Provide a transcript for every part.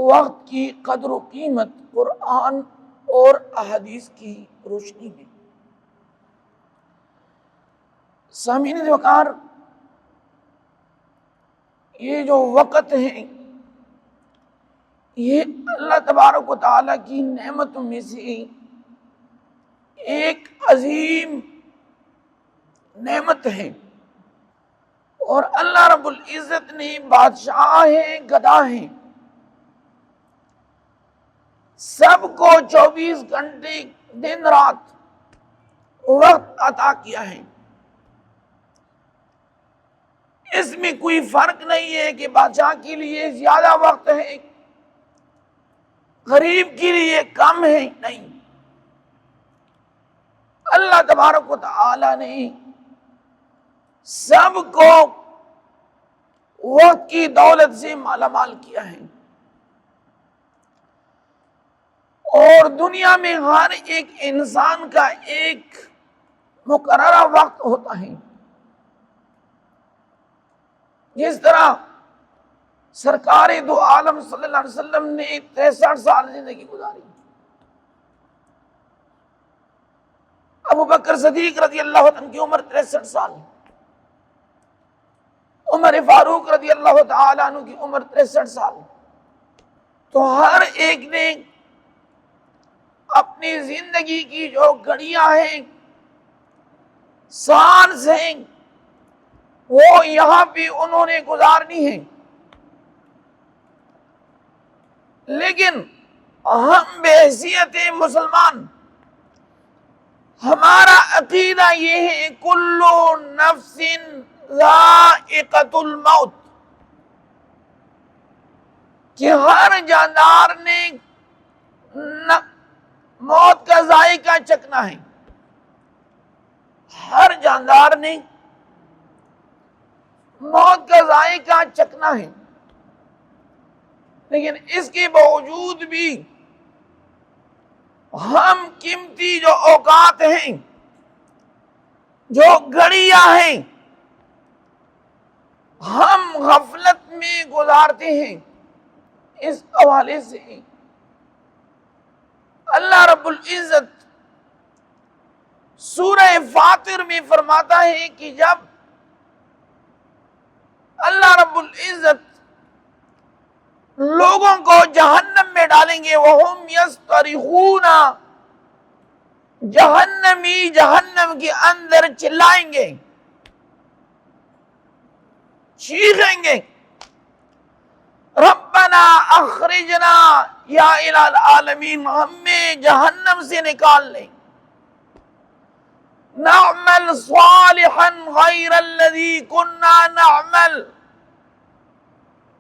وقت کی قدر و قیمت قرآن اور احادیث کی روشنی میں۔ سامعین وقار، یہ جو وقت ہے یہ اللہ تبارک و تعالیٰ کی نعمتوں میں سے ایک عظیم نعمت ہے، اور اللہ رب العزت نے بادشاہ ہیں، گدا ہیں، سب کو 24 گھنٹے دن رات وقت عطا کیا ہے۔ اس میں کوئی فرق نہیں ہے کہ بادشاہ کے لیے زیادہ وقت ہے، غریب کے لیے کم ہے، نہیں۔ اللہ تبارک و تعالی نے سب کو وقت کی دولت سے مالا مال کیا ہے، اور دنیا میں ہر ایک انسان کا ایک مقررہ وقت ہوتا ہے۔ جس طرح سرکار دو عالم صلی اللہ علیہ وسلم نے 63 سال زندگی گزاری، ابو بکر صدیق رضی اللہ عنہ کی عمر 63 سال، عمر فاروق رضی اللہ تعالیٰ عنہ کی عمر 63 سال۔ تو ہر ایک نے اپنی زندگی کی جو گھڑیاں ہیں، سانس ہیں، وہ یہاں پہ انہوں نے گزارنی ہے۔ لیکن ہم بحیثیت مسلمان، ہمارا عقیدہ یہ ہے کل نفس ذائقۃ الموت، کہ ہر جاندار نے موت کا ذائقہ چکھنا ہے، ہر جاندار نے موت کا ذائقہ چکھنا ہے۔ لیکن اس کے باوجود بھی ہم قیمتی جو اوقات ہیں، جو گھڑیاں ہیں، ہم غفلت میں گزارتے ہیں۔ اس حوالے سے اللہ رب العزت سورہ فاطر میں فرماتا ہے کہ جب اللہ رب العزت لوگوں کو جہنم میں ڈالیں گے، وَهُمْ يَصْطَرِخُونَ، جہنمی جہنم کے اندر چلائیں گے، چیخیں گے، ربنا اخرجنا یا الہ العالمین، ہمیں جہنم سے نکال لیں، نعمل صالحا غیر الذی کننا نعمل،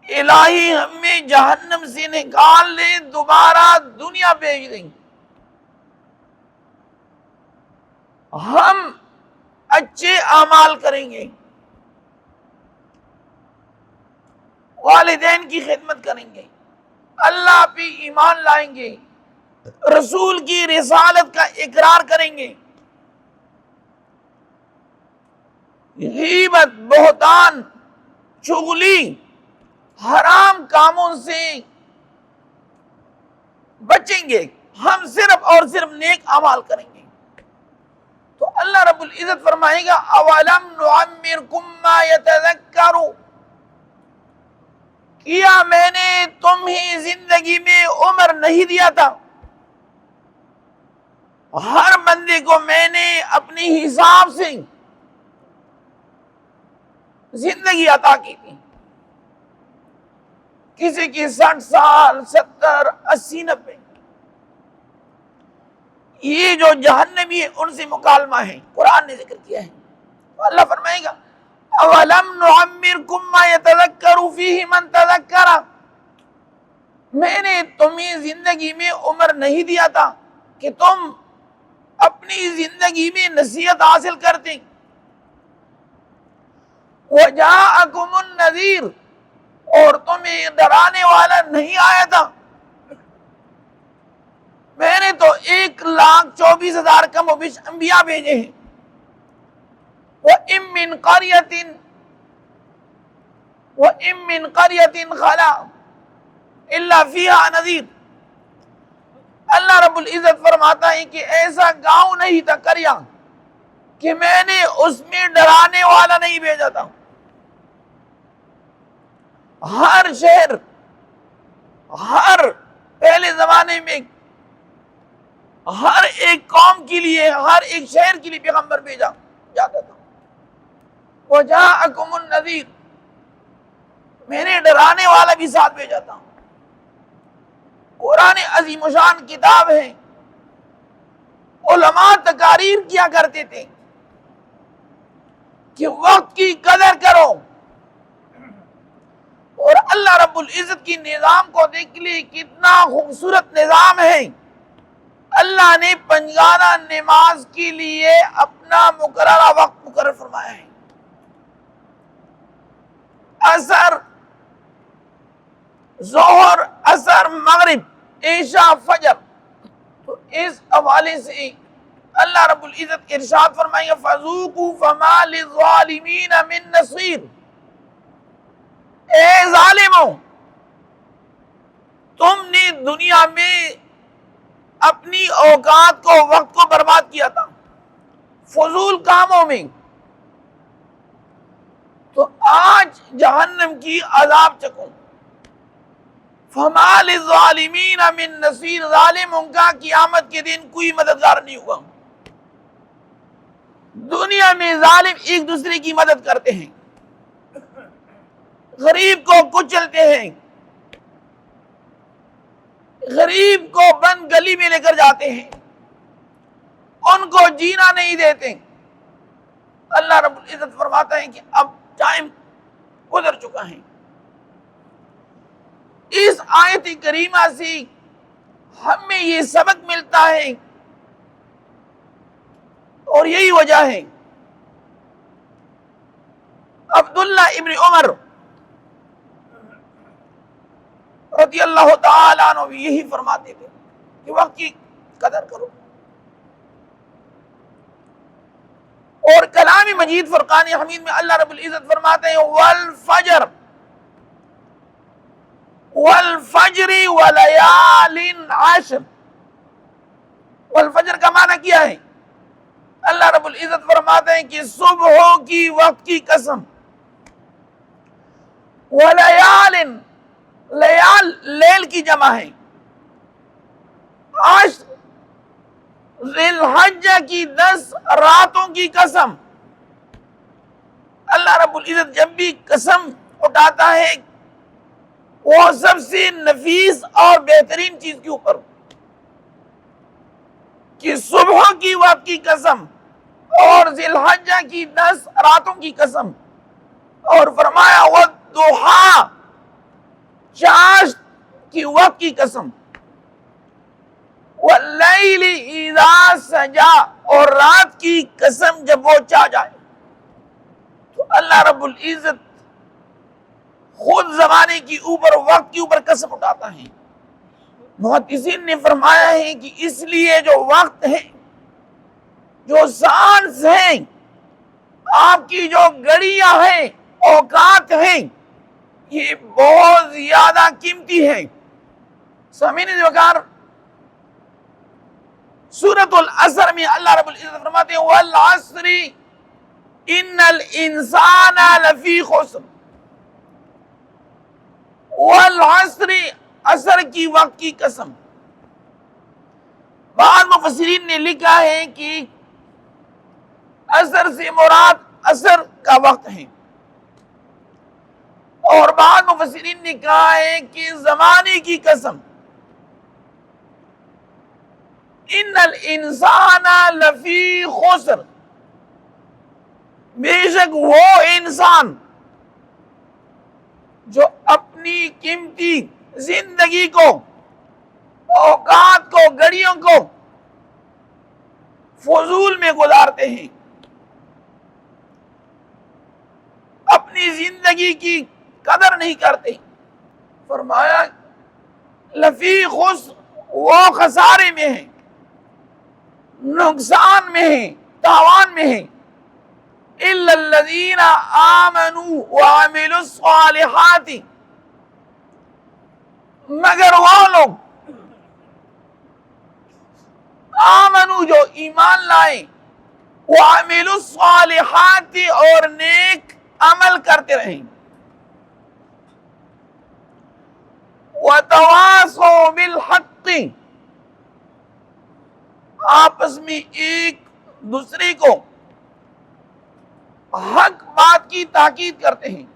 الہی ہمیں جہنم سے نکال لیں، دوبارہ دنیا بھیج دیں، ہم اچھے اعمال کریں گے، والدین کی خدمت کریں گے، اللہ پہ ایمان لائیں گے، رسول کی رسالت کا اقرار کریں گے، غیبت، بہتان، چغلی، حرام کاموں سے بچیں گے، ہم صرف اور صرف نیک اعمال کریں گے۔ تو اللہ رب العزت فرمائے گا اولم نعمرکم ما یتذکر، کیا میں نے تمہیں زندگی میں عمر نہیں دیا تھا؟ ہر بندے کو میں نے اپنے حساب سے زندگی عطا کی تھی، کسی کی 60 سال، 70، 80، 90۔ یہ جو جہنمی ہے ان سے مکالمہ ہے، قرآن نے ذکر کیا ہے۔ تو اللہ فرمائے گا اولم نعمرکم ما یتذکر فیہ من تذکر، میں نے تمہیں زندگی میں عمر نہیں دیا تھا کہ تم اپنی زندگی میں نصیحت حاصل کرتے؟ وجاءکم النذیر، اور تمہیں ڈرانے والا نہیں آیا تھا؟ میں نے تو 1,24,000 کم و بیش انبیاء بھیجے ہیں۔ وَإِن مِّن قَرْيَةٍ خَلَا الا فیہا نذیر. اللہ رب العزت فرماتا ہے کہ ایسا گاؤں نہیں تھا قریہ کہ میں نے اس میں ڈرانے والا نہیں بھیجا تھا. ہر شہر، ہر پہلے زمانے میں ہر ایک قوم کے لیے، ہر ایک شہر کے لیے پیغمبر بھیجا جاتا تھا. وَجَاءَكُمُ النَّذِيرُ، میں نے ڈرانے والا بھی ساتھ بھیجا تھا. قرآن عظیم و شان کتاب ہے. علماء تقاریر کیا کرتے تھے کہ وقت کی قدر کرو، اور اللہ رب العزت کی نظام کو دیکھ لئے کتنا خوبصورت نظام ہے. اللہ نے پنجگانہ نماز کے لیے اپنا مقررہ وقت مقرر فرمایا ہے. عصر، ظہر، عصر، مغرب، عشاء، فجر. تو اس حوالے سے اللہ رب العزت ارشاد فرمائیں گے فَذُوقُوا فَمَا لِلظَّالِمِينَ مِن نَصِيرٍ. اے ظالموں، تم نے دنیا میں اپنی اوقات کو، وقت کو برباد کیا تھا فضول کاموں میں، تو آج جہنم کی عذاب چکو. فَمَا لِلظَّالِمِينَ مِن نَصِيرٍ، ظالموں کا قیامت کے دن کوئی مددگار نہیں ہوگا. دنیا میں ظالم ایک دوسرے کی مدد کرتے ہیں، غریب کو کچلتے ہیں، غریب کو بند گلی میں لے کر جاتے ہیں، ان کو جینا نہیں دیتے. اللہ رب العزت فرماتا ہے کہ اب ٹائم گزر چکا ہے. اس آیت کریمہ سے ہمیں یہ سبق ملتا ہے، اور یہی وجہ ہے عبداللہ ابن عمر رضی اللہ تعالیٰ عنہ بھی یہی فرماتے تھے کہ وقت کی قدر کرو. اور کلام مجید فرقان حمید میں اللہ رب العزت فرماتے ہیں والفجر والفجر ولیال عشر. والفجر کا معنی کیا ہے؟ اللہ رب العزت فرماتے ہیں کہ صبحوں کی وقت کی قسم، ولیال، لیال لیل کی جمع ہے، عشر ذی الحجہ کی 10 راتوں کی قسم. اللہ رب العزت جب بھی قسم اٹھاتا ہے وہ سب سے نفیس اور بہترین چیز کے اوپر، کہ صبح کی وقت کی قسم اور ذی الحجہ کی 10 راتوں کی قسم. اور فرمایا والضحیٰ، چاشت کی وقت کی قسم، واللیل اذا سجا، اور رات کی قسم جب وہ چاہ جائے. تو اللہ رب العزت خود زمانے کی اوپر، وقت کی اوپر قسم اٹھاتا ہے. محدثین نے فرمایا ہے کہ اس لیے جو وقت ہے، جو سانس ہیں، آپ کی جو گھڑیاں ہیں، اوقات ہیں، یہ بہت زیادہ قیمتی ہے. سامعین وقار، سورۃ العصر میں اللہ رب العزت فرماتے ہیں والعصر ان الانسان لفی خسر. والعصر، عصر کی وقت کی قسم. بعض مفسرین نے لکھا ہے کہ عصر سے مراد عصر کا وقت ہے، اور بعض مفسرین نے کہا ہے کہ زمانے کی قسم. ان الانسان لفی خسر، بے شک وہ انسان جو اپنی قیمتی زندگی کو، اوقات کو، گھڑیوں کو فضول میں گزارتے ہیں، اپنی زندگی کی قدر نہیں کرتے. فرمایا لفی خسر، وہ خسارے میں ہیں، نقصان میں ہیں، تاوان میں ہیں. الا الذین آمنوا وعملوا الصالحات، مگر وہ لوگ آمنو جو ایمان لائیں، وعملوا الصالحات اور نیک عمل کرتے رہیں، وتواصوا بالحق آپس میں ایک دوسرے کو حق بات کی تاکید کرتے ہیں،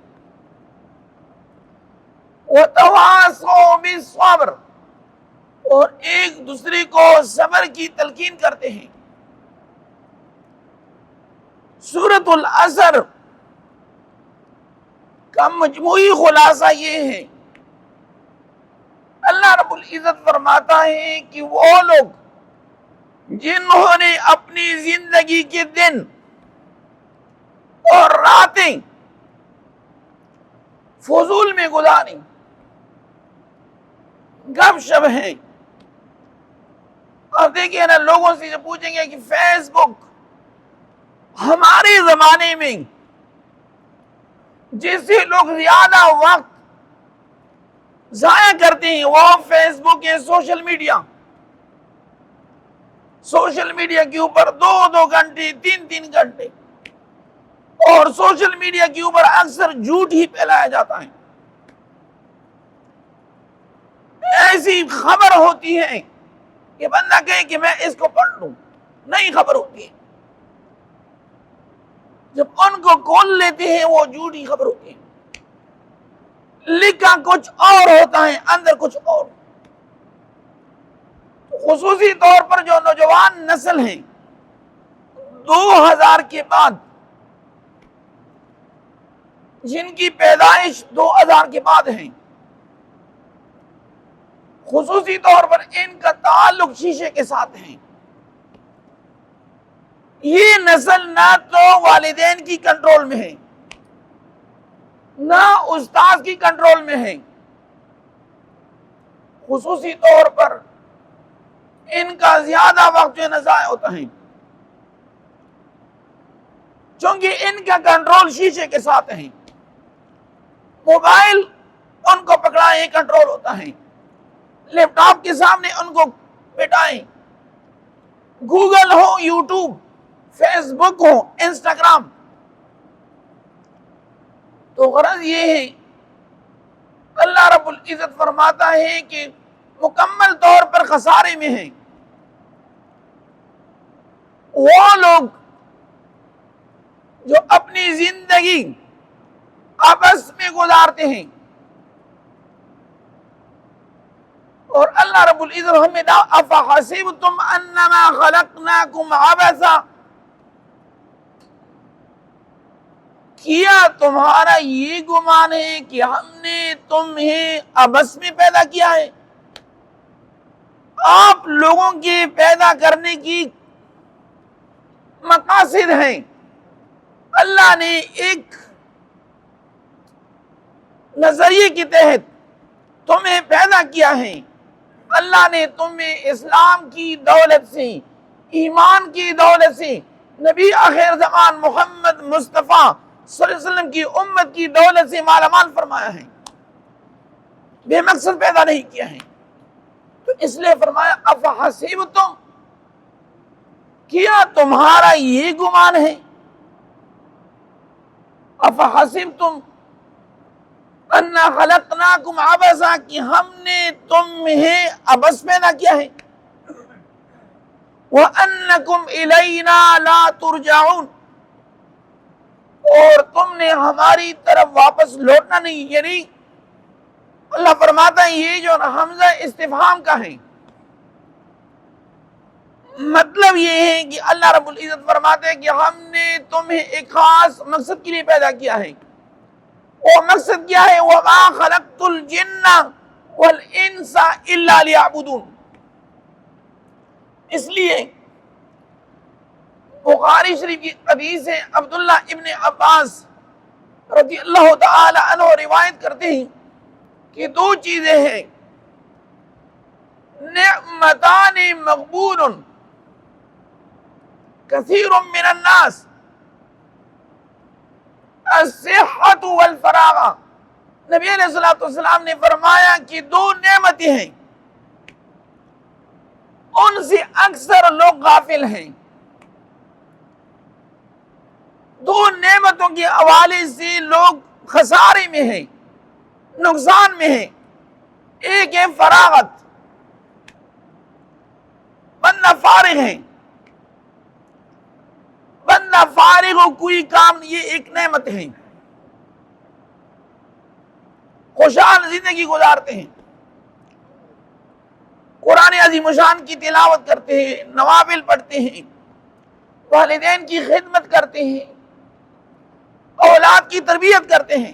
وتواصوا بالصبر اور ایک دوسرے کو صبر کی تلقین کرتے ہیں۔ سورۃ العصر کا مجموعی خلاصہ یہ ہے، اللہ رب العزت فرماتا ہے کہ وہ لوگ جنہوں نے اپنی زندگی کے دن اور راتیں فضول میں گزاری، گپ شپ ہیں، اور دیکھیں نا لوگوں سے جو پوچھیں گے کہ فیس بک ہمارے زمانے میں جس سے لوگ زیادہ وقت ضائع کرتے ہیں وہ فیس بک ہے، سوشل میڈیا کے اوپر 2 گھنٹے 3 گھنٹے، اور سوشل میڈیا کے اوپر اکثر جھوٹ ہی پھیلایا جاتا ہے، ایسی خبر ہوتی ہے کہ بندہ کہے کہ میں اس کو پڑھ لوں، نہیں خبر ہوتی ہے، جب ان کو کھول لیتے ہیں وہ جھوٹی خبر ہوتی ہے، لکھا کچھ اور ہوتا ہے اندر کچھ اور۔ خصوصی طور پر جو نوجوان نسل ہیں 2000 کے بعد، جن کی پیدائش 2000 کے بعد ہیں، خصوصی طور پر ان کا تعلق شیشے کے ساتھ ہے۔ یہ نسل نہ تو والدین کی کنٹرول میں ہے، نہ استاد کی کنٹرول میں ہے، خصوصی طور پر ان کا زیادہ وقت جو ضائع ہوتا ہے، چونکہ ان کا کنٹرول شیشے کے ساتھ ہے۔ موبائل ان کو پکڑائیں کنٹرول ہوتا ہے، لیپ ٹاپ کے سامنے ان کو بٹھائیں، گوگل ہو، یوٹیوب، فیس بک ہو، انسٹاگرام، تو غرض یہ ہے اللہ رب العزت فرماتا ہے کہ مکمل طور پر خسارے میں ہیں وہ لوگ جو اپنی زندگی آپس میں گزارتے ہیں، اور اللہ رب العزت ہمیں افحسبتم انما خلقناکم عبثا، کیا تمہارا یہ گمان ہے کہ ہم نے تمہیں عبث میں پیدا کیا ہے؟ آپ لوگوں کے پیدا کرنے کی مقاصد ہیں، اللہ نے ایک نظریے کے تحت تمہیں پیدا کیا ہے، اللہ نے تمہیں اسلام کی دولت سے، ایمان کی دولت سے، نبی آخر زمان محمد مصطفیٰ صلی اللہ علیہ وسلم کی امت کی دولت سے مالا مال فرمایا ہے، بے مقصد پیدا نہیں کیا ہے۔ تو اس لیے فرمایا افحسبتم، کیا تمہارا یہ گمان ہے، افحسبتم انا خلقناکم عبثا، کہ ہم نے تمہیں عبث پیدا کیا ہے، وانکم الینا لا ترجعون، اور تم نے ہماری طرف واپس لوٹنا نہیں، یعنی اللہ فرماتا ہے یہ جو حمزہ استفہام کا ہے، مطلب یہ ہے کہ اللہ رب العزت فرماتے ہیں کہ ہم نے تمہیں ایک خاص مقصد کے لیے پیدا کیا ہے، وہ مقصد کیا ہے؟ وَمَا خَلَقْتُ الْجِنَّ وَالْإِنسَ إِلَّا لِيَعْبُدُونَ۔ اس لیے بخاری شریف کی حدیث ہے، عبداللہ ابن عباس رضی اللہ تعالی عنہ روایت کرتے ہیں کہ 2 چیزیں ہیں، نعمتان مغبون کثیر من الناس، الصحة والفراغ، نبی علیہ الصلوۃ والسلام نے فرمایا کہ دو نعمتیں ہیں ان سے اکثر لوگ غافل ہیں، دو نعمتوں کے حوالے سے لوگ خسارے میں ہیں، نقصان میں ہیں۔ ایک ہے فراغت، بندہ فارغ ہے، بندہ فارغ ہو کوئی کام، یہ ایک نعمت ہے، خوشحال زندگی گزارتے ہیں، قرآن عظیم الشان کی تلاوت کرتے ہیں، نوافل پڑھتے ہیں، والدین کی خدمت کرتے ہیں، اولاد کی تربیت کرتے ہیں۔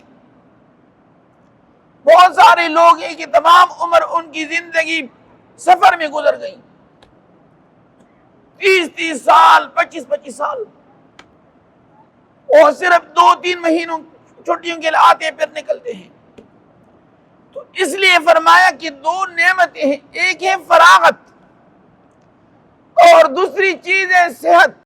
بہت سارے لوگ ہیں کہ تمام عمر ان کی زندگی سفر میں گزر گئی، 30 سال، 25 سال، اور صرف 2-3 مہینوں چھٹیوں کے لیے آتے پھر نکلتے ہیں۔ تو اس لیے فرمایا کہ دو نعمتیں ہیں، ایک ہے فراغت اور دوسری چیز ہے صحت۔